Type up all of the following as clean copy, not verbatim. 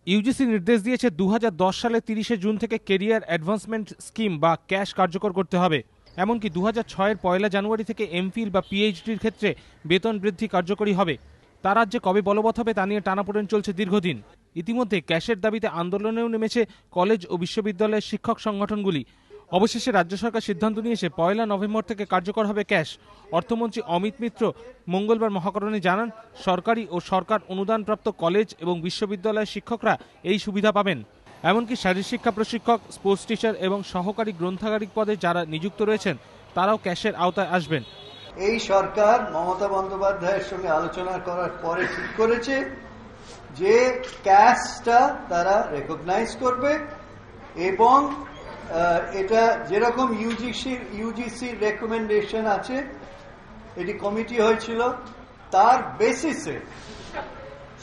UGC নির্দেশ দিয়েছে 2010 সালে 30 জুন থেকে কেরিয়ার অ্যাডভান্সমেন্ট স্কিম বা ক্যাশ কার্যকর করতে হবে। এমনকি 2006 পয়লা জানুয়ারি থেকে এমফিল বা পিএইচডির ক্ষেত্রে বেতন বৃদ্ধি কার্যকরী হবে। তা রাজ্যে কবে বলবৎ হবে তা নিয়ে টানাপোড়েন চলছে দীর্ঘদিন। ইতিমধ্যে ক্যাশের দাবিতে আন্দোলনেও নেমেছে কলেজ ও বিশ্ববিদ্যালয়ের শিক্ষক সংগঠনগুলি। অবশেষে রাজ্য সরকার সিদ্ধান্ত নিয়েছে 1 নভেম্বর থেকে কার্যকর হবে ক্যাশ। অর্থমন্ত্রী অমিত মিত্র মঙ্গলবার মহাকরণে জানান, সরকারি ও সরকার অনুদানপ্রাপ্ত কলেজ এবং বিশ্ববিদ্যালয়ের শিক্ষকরা এই সুবিধা পাবেন। এমনকি শারীরশিক্ষা প্রশিক্ষক, স্পোর্টস টিচার এবং সহকারী গ্রন্থাগারিক পদে যারা নিযুক্ত রয়েছেন তারাও ক্যাশের আওতায় আসবেন। এই সরকার মমতা বন্দ্যোপাধ্যায়ের সঙ্গে আলোচনা করার পরে ঠিক করেছে যে ক্যাশটা তারা রেকগনাইজ করবে এবং এটা যেরকম ইউজিসির রেকমেন্ডেশন আছে, এটি কমিটি হয়েছিল, তার বেসিসে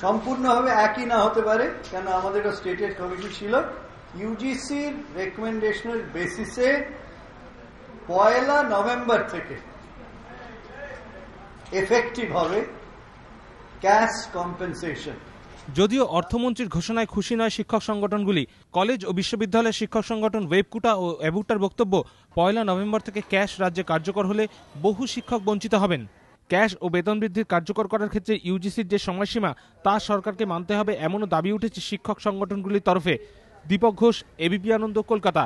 সম্পূর্ণভাবে একই না হতে পারে, কেন আমাদেরও স্টেটের কমিটি ছিল। ইউজিসির রেকমেন্ডেশনের বেসিসে 1 নভেম্বর থেকে এফেক্টিভ হবে ক্যাশ কম্পেনসেশন। যদিও অর্থমন্ত্রীর ঘোষণায় খুশি নয় শিক্ষক সংগঠনগুলি। কলেজ ও বিশ্ববিদ্যালয়ের শিক্ষক সংগঠন ওয়েবকুটা ও অ্যাবুটার বক্তব্য, 1 নভেম্বর থেকে ক্যাশ রাজ্যে কার্যকর হলে বহু শিক্ষক বঞ্চিত হবেন। ক্যাশ ও বেতন বৃদ্ধির কার্যকর করার ক্ষেত্রে ইউজিসির যে সময়সীমা তা সরকারকে মানতে হবে, এমনও দাবি উঠেছে শিক্ষক সংগঠনগুলির তরফে। দীপক ঘোষ, এবিপি আনন্দ, কলকাতা।